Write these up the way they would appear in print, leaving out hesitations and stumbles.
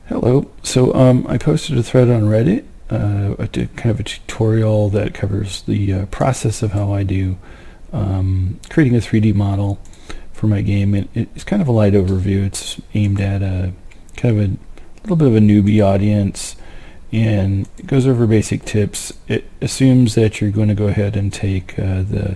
Hello. So I posted a thread on Reddit. I did kind of a tutorial that covers the process of how I do creating a 3D model for my game. It's kind of a light overview. It's aimed at a kind of a little bit of a newbie audience, and it goes over basic tips. It assumes that you're going to go ahead and take the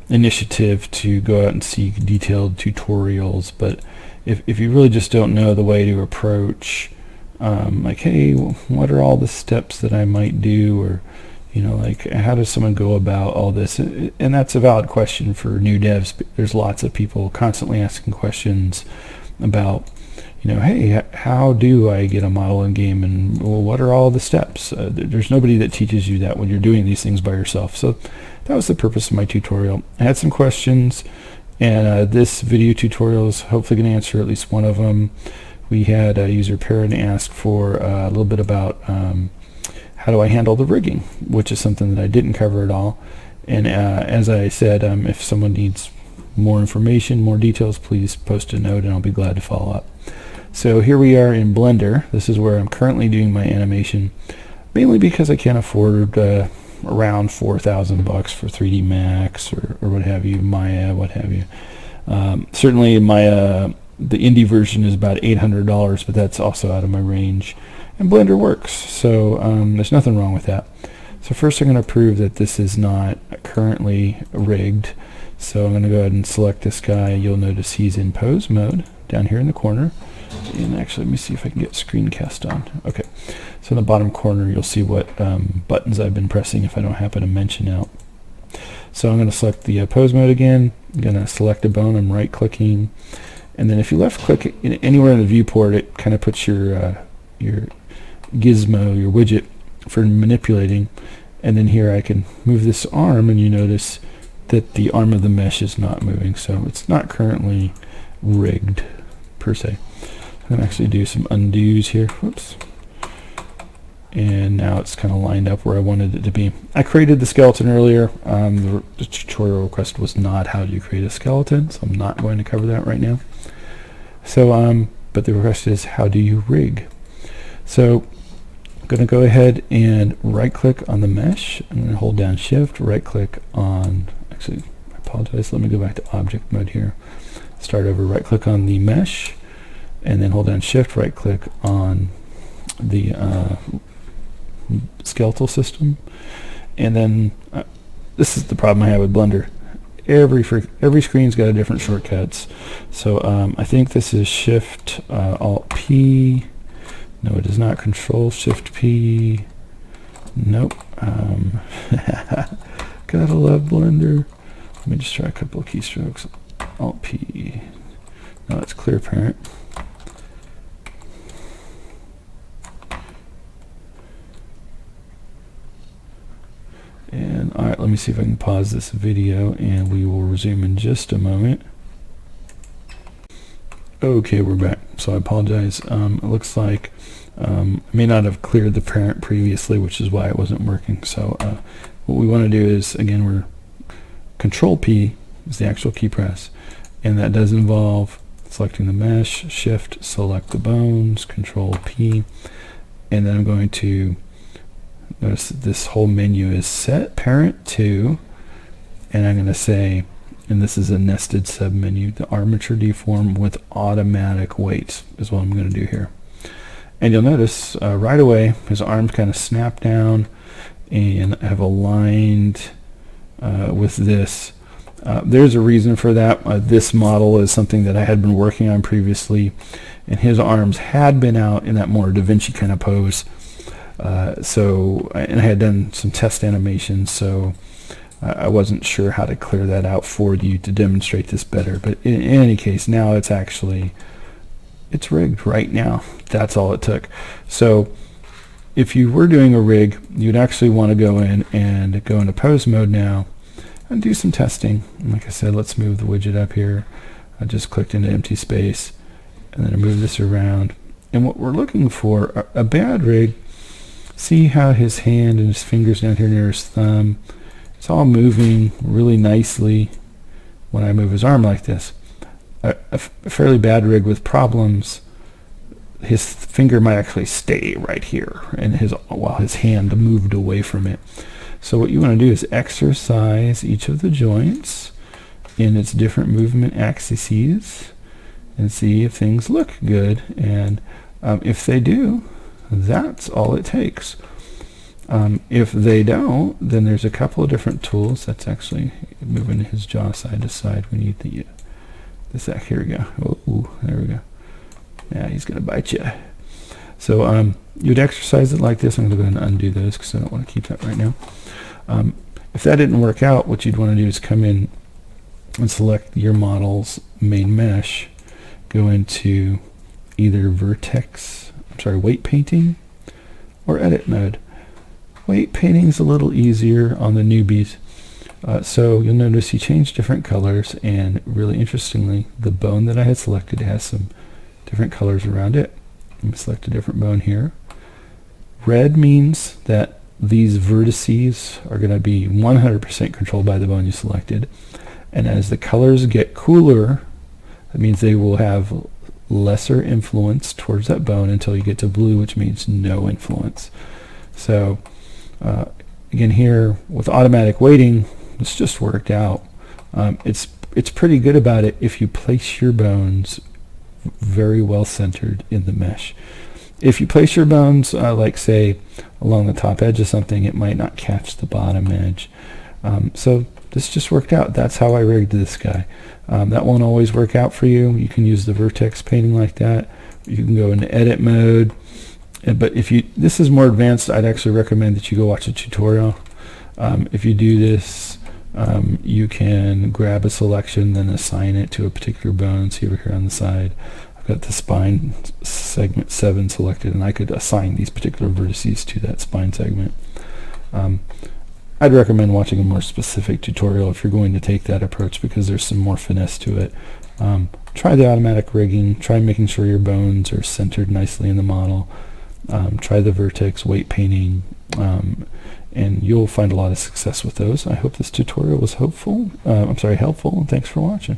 initiative to go out and seek detailed tutorials, but if you really just don't know the way to approach, like, hey, what are all the steps that I might do, or like, how does someone go about all this? And that's a valid question for new devs. There's lots of people constantly asking questions about, hey, how do I get a model in game, and well, what are all the steps? There's nobody that teaches you that when you're doing these things by yourself. So that was the purpose of my tutorial. I had some questions, and this video tutorial is hopefully going to answer at least one of them. We had a user Parent ask for a little bit about how do I handle the rigging, which is something that I didn't cover at all. And as I said, if someone needs more information, more details, please post a note and I'll be glad to follow up. So here we are in Blender. This is where I'm currently doing my animation, mainly because I can't afford around 4,000 bucks for 3D Max or what have you, Maya, what have you. Certainly Maya, the indie version, is about $800, but that's also out of my range. And Blender works, so there's nothing wrong with that. So first I'm going to prove that this is not currently rigged. So I'm going to go ahead and select this guy. You'll notice he's in pose mode down here in the corner. And actually, let me see if I can get screencast on. Okay, so in the bottom corner you'll see what buttons I've been pressing if I don't happen to mention out. So I'm going to select the pose mode again. I'm going to select a bone. I'm right clicking, and then if you left click anywhere in the viewport, it kind of puts your gizmo, your widget for manipulating. And then here I can move this arm, and you notice that the arm of the mesh is not moving, so it's not currently rigged per se. I'm going to actually do some undos here. Whoops. And now it's kind of lined up where I wanted it to be. I created the skeleton earlier. The tutorial request was not how do you create a skeleton, so I'm not going to cover that right now. So, but the request is how do you rig? So I'm going to go ahead and right click on the mesh. I'm going to hold down shift, right click on, actually I apologize, let me go back to object mode here. Start over, right click on the mesh, and then hold down shift, right click on the skeletal system. And then this is the problem I have with Blender. Every screen's got a different shortcuts. So I think this is shift alt P. No, it is not. Control shift P. Nope. Gotta love Blender. Let me just try a couple of keystrokes. Alt P. No, that's clear parent. And alright, let me see if I can pause this video and we will resume in just a moment. Okay, we're back. So I apologize. It looks like I may not have cleared the parent previously, which is why it wasn't working. So what we want to do is, again, we're Control P is the actual key press, and that does involve selecting the mesh, shift, select the bones, Control P, and then I'm going to notice that this whole menu is set parent to, and I'm going to say, and this is a nested submenu, the armature deform with automatic weights is what I'm going to do here. And you'll notice right away his arms kind of snap down and have aligned with this. There's a reason for that. This model is something that I had been working on previously, and his arms had been out in that more Da Vinci kind of pose. And I had done some test animations, so I wasn't sure how to clear that out for you to demonstrate this better. But in any case, now it's rigged right now. That's all it took. So if you were doing a rig, you'd actually want to go in and go into pose mode now and do some testing. And like I said, let's move the widget up here. I just clicked into empty space, and then I move this around. And what we're looking for, a bad rig, see how his hand and his fingers down here near his thumb, it's all moving really nicely when I move his arm like this. A fairly bad rig with problems his finger might actually stay right here, and while his hand moved away from it. So what you want to do is exercise each of the joints in its different movement axes and see if things look good. And if they do, that's all it takes. If they don't, then there's a couple of different tools. That's actually moving his jaw side to side. We need this. Here we go. Oh, there we go. Yeah, he's going to bite you. So you'd exercise it like this. I'm going to go ahead and undo those because I don't want to keep that right now. If that didn't work out, what you'd want to do is come in and select your model's main mesh, go into either weight painting or edit mode. Weight painting is a little easier on the newbies. So you'll notice he changed different colors, and really interestingly, the bone that I had selected has some different colors around it. Let me select a different bone here. Red means that these vertices are going to be 100% controlled by the bone you selected. And as the colors get cooler, that means they will have lesser influence towards that bone until you get to blue, which means no influence. So again, here with automatic weighting, this just worked out. It's pretty good about it if you place your bones very well centered in the mesh. If you place your bones like say along the top edge of something, it might not catch the bottom edge. So this just worked out. That's how I rigged this guy. That won't always work out for you. You can use the vertex painting like that. You can go into edit mode. But if this is more advanced, I'd actually recommend that you go watch a tutorial. If you do this, you can grab a selection, then assign it to a particular bone. See over here on the side, I've got the spine segment 7 selected, and I could assign these particular vertices to that spine segment. I'd recommend watching a more specific tutorial if you're going to take that approach, because there's some more finesse to it. Try the automatic rigging. Try making sure your bones are centered nicely in the model. Try the vertex weight painting, and you'll find a lot of success with those. I hope this tutorial was helpful, and thanks for watching.